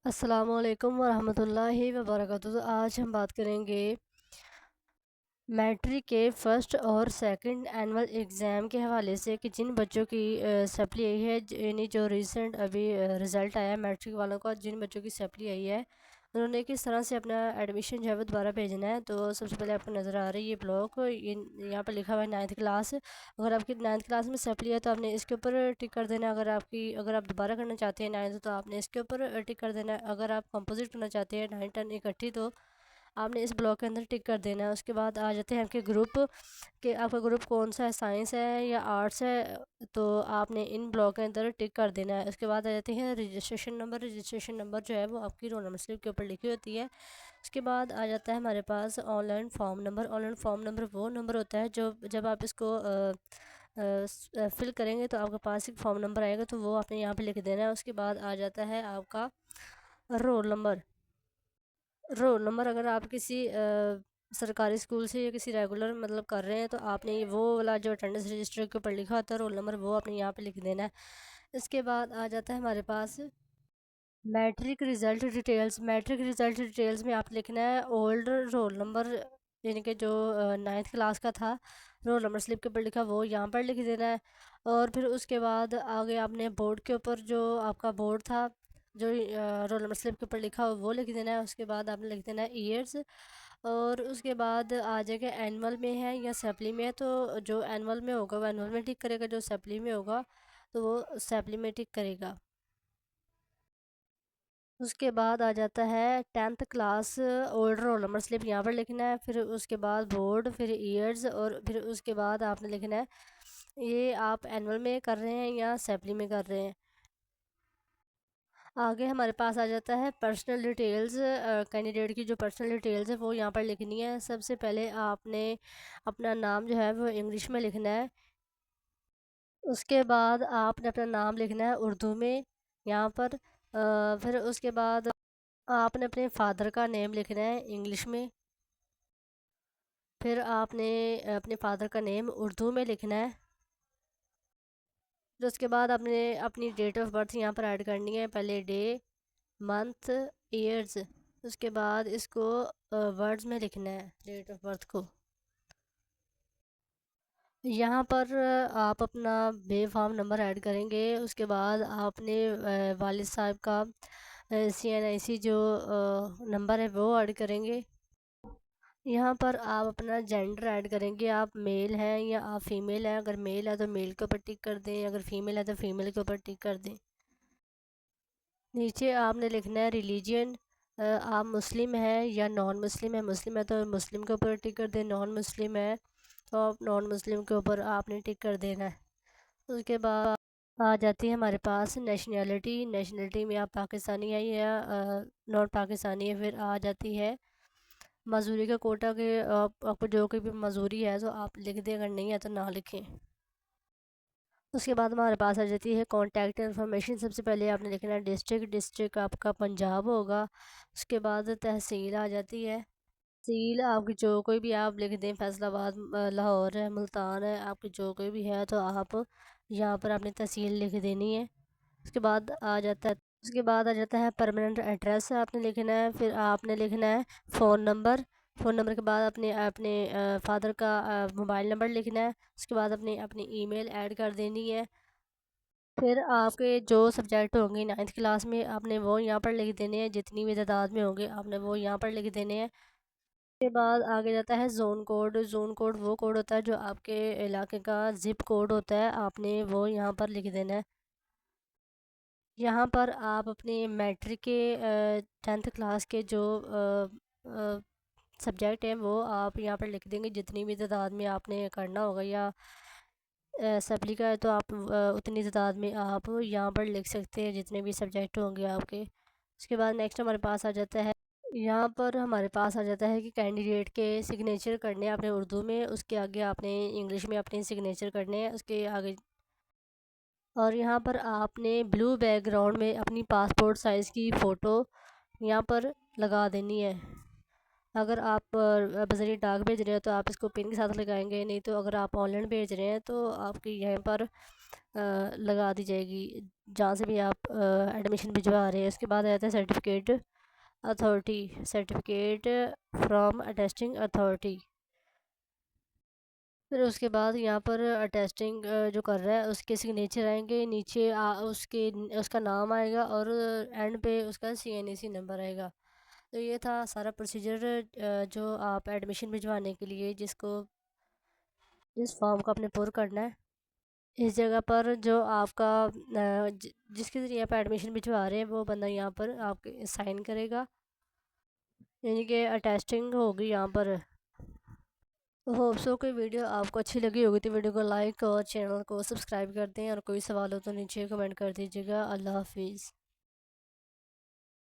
अस्सलामुअलैकुम वरहमतुल्लाहि वबरकातुहू। तो आज हम बात करेंगे मैट्रिक के फ़र्स्ट और सेकंड एनुअल एग्ज़ाम के हवाले से कि जिन बच्चों की सप्ली आई है, यानी जो रिसेंट अभी रिज़ल्ट आया है मैट्रिक वालों का, जिन बच्चों की सप्ली आई है उन्होंने किस तरह से अपना एडमिशन जो है वो दोबारा भेजना है। तो सबसे पहले आपको नज़र आ रही है ये ब्लॉक, ये यहाँ पर लिखा हुआ है 9th क्लास। अगर आपकी 9th क्लास में सप्ली है तो आपने इसके ऊपर टिक कर देना है। अगर आप दोबारा करना चाहते हैं 9th तो आपने इसके ऊपर टिक कर देना है। अगर आप कंपोजिट करना चाहते हैं 9 10 इकट्ठी तो आपने इस ब्लॉक के अंदर टिक कर देना है। उसके बाद आ जाते हैं आपके ग्रुप, कि आपका ग्रुप कौन सा है, साइंस है या आर्ट्स है, तो आपने इन ब्लॉक के अंदर टिक कर देना है। उसके बाद आ जाते हैं रजिस्ट्रेशन नंबर जो है वो आपकी रोल नंबर स्लिप के ऊपर लिखी होती है। उसके बाद आ जाता है हमारे पास ऑनलाइन फॉर्म नंबर वो नंबर होता है जो जब आप इसको फिल करेंगे तो आपके पास एक फॉर्म नंबर आएगा, तो वो आपने यहाँ पे लिख देना है। उसके बाद आ जाता है आपका रोल नंबर। अगर आप किसी सरकारी स्कूल से या किसी रेगुलर मतलब कर रहे हैं तो आपने ये वो वाला जो अटेंडेंस रजिस्टर के ऊपर लिखा होता है रोल नंबर, वो आपने यहाँ पे लिख देना है। इसके बाद आ जाता है हमारे पास मैट्रिक रिज़ल्ट डिटेल्स में आप लिखना है ओल्ड रोल नंबर, यानी कि जो 9th क्लास का था, रोल नंबर स्लिप के ऊपर लिखा वो यहाँ पर लिख देना है। और फिर उसके बाद आगे आपने बोर्ड के ऊपर जो आपका बोर्ड था, जो रोल नंबर स्लिप के ऊपर लिखा हो वो लिख देना है। उसके बाद आपने लिख देना है ईयर्स। और उसके बाद आ जाएगा एनुअल में है या सप्ली में है, तो जो एनुअल में होगा वो एनुअल में टिक करेगा, जो सप्ली में होगा तो वो सप्ली में टिक करेगा। उसके बाद आ जाता है 10th class old roll number slip, यहाँ पर लिखना है। फिर उसके बाद बोर्ड, फिर ईयर्स, और फिर उसके बाद आपने लिखना है ये आप एनुअल में कर रहे हैं या सैपली में कर रहे हैं। आगे हमारे पास आ जाता है पर्सनल डिटेल्स। कैंडिडेट की जो पर्सनल डिटेल्स है वो यहाँ पर लिखनी है। सबसे पहले आपने अपना नाम जो है वो इंग्लिश में लिखना है। उसके बाद आपने अपना नाम लिखना है उर्दू में यहाँ पर। फिर उसके बाद आपने अपने फादर का नेम लिखना है इंग्लिश में। फिर आपने अपने फादर का नेम उर्दू में लिखना है। फिर उसके बाद आपने अपनी डेट ऑफ बर्थ यहाँ पर ऐड करनी है, पहले डे, मंथ, ईयर्स। उसके बाद इसको वर्ड्स में लिखना है डेट ऑफ बर्थ को। यहाँ पर आप अपना बे फार्म नंबर ऐड करेंगे। उसके बाद आपने वालिद साहब का CNIC जो नंबर है वो ऐड करेंगे। यहाँ पर आप अपना जेंडर ऐड करेंगे, आप मेल हैं या आप फीमेल हैं। अगर मेल है तो मेल के ऊपर टिक कर दें, अगर फीमेल है तो फीमेल के ऊपर टिक कर दें। नीचे आपने लिखना है रिलीजियन, आप मुस्लिम हैं या नॉन मुस्लिम है। मुस्लिम है तो मुस्लिम के ऊपर टिक कर दें, नॉन मुस्लिम है तो आप नॉन मुस्लिम के ऊपर आपने टिक कर देना है। उसके बाद आ जाती है हमारे पास नेशनलिटी में आप पाकिस्तानी है या नॉन पाकिस्तानी है। फिर आ जाती है मजदूरी का कोटा के, आपको जो कोई भी मजदूरी है तो आप लिख दें, अगर नहीं है तो ना लिखें। उसके बाद हमारे पास आ जाती है कॉन्टैक्ट इन्फॉर्मेशन। सबसे पहले आपने लिखना है डिस्ट्रिक्ट आपका पंजाब होगा। उसके बाद तहसील आ जाती है। तहसील आपकी जो कोई भी आप लिख दें, फैसलाबाद, लाहौर है, मुल्तान है, आपकी जो कोई भी है तो आप यहाँ पर आपने तहसील लिख देनी है। उसके बाद आ जाता है परमानेंट एड्रेस आपने लिखना है। फिर आपने लिखना है फ़ोन नंबर। फ़ोन नंबर के बाद अपने अपने फादर का मोबाइल नंबर लिखना है। उसके बाद अपनी अपनी ईमेल ऐड कर देनी है। फिर आपके जो सब्जेक्ट होंगे 9th क्लास में आपने वो यहाँ पर लिख देने हैं, जितनी भी तादाद में होंगे आपने वो यहाँ पर लिख देने हैं। उसके बाद आगे जाता है जोन कोड वो कोड होता है जो आपके इलाके का ज़िप कोड होता है, आपने वो यहाँ पर लिख देना है। यहाँ पर आप अपने मैट्रिक के 10th क्लास के जो सब्जेक्ट हैं वो आप यहाँ पर लिख देंगे, जितनी भी तादाद में आपने करना होगा। या सप्ली का है तो आप उतनी तादाद में आप यहाँ पर लिख सकते हैं, जितने भी सब्जेक्ट होंगे आपके। उसके बाद नेक्स्ट हमारे पास आ जाता है, यहाँ पर हमारे पास आ जाता है कि कैंडिडेट के सिग्नेचर करने हैं आपने उर्दू में, उसके आगे आपने इंग्लिश में अपने सिग्नेचर करने हैं उसके आगे। और यहाँ पर आपने ब्लू बैकग्राउंड में अपनी पासपोर्ट साइज़ की फ़ोटो यहाँ पर लगा देनी है। अगर आप बज़रिए डाक भेज रहे हो तो आप इसको पिन के साथ लगाएंगे, नहीं तो अगर आप ऑनलाइन भेज रहे हैं तो आपकी यहाँ पर लगा दी जाएगी जहाँ से भी आप एडमिशन भिजवा रहे हैं। उसके बाद आ जाता है certificate authority, certificate from attesting authority. फिर उसके बाद यहाँ पर अटेस्टिंग जो कर रहा है उसके सिग्नेचर आएंगे, नीचे उसका नाम आएगा और एंड पे उसका CNAC नंबर आएगा। तो ये था सारा प्रोसीजर जो आप एडमिशन भिजवाने के लिए जिस फॉर्म को आपने पुर करना है। इस जगह पर जो आपका जिसके ज़रिए आप एडमिशन भिजवा रहे हैं वो बंदा यहाँ पर आपके साइन करेगा, यानी कि अटेस्टिंग होगी यहाँ पर। होप सो कोई वीडियो आपको अच्छी लगी होगी तो वीडियो को लाइक और चैनल को सब्सक्राइब कर दें, और कोई सवाल हो तो नीचे कमेंट कर दीजिएगा। अल्लाह हाफिज़।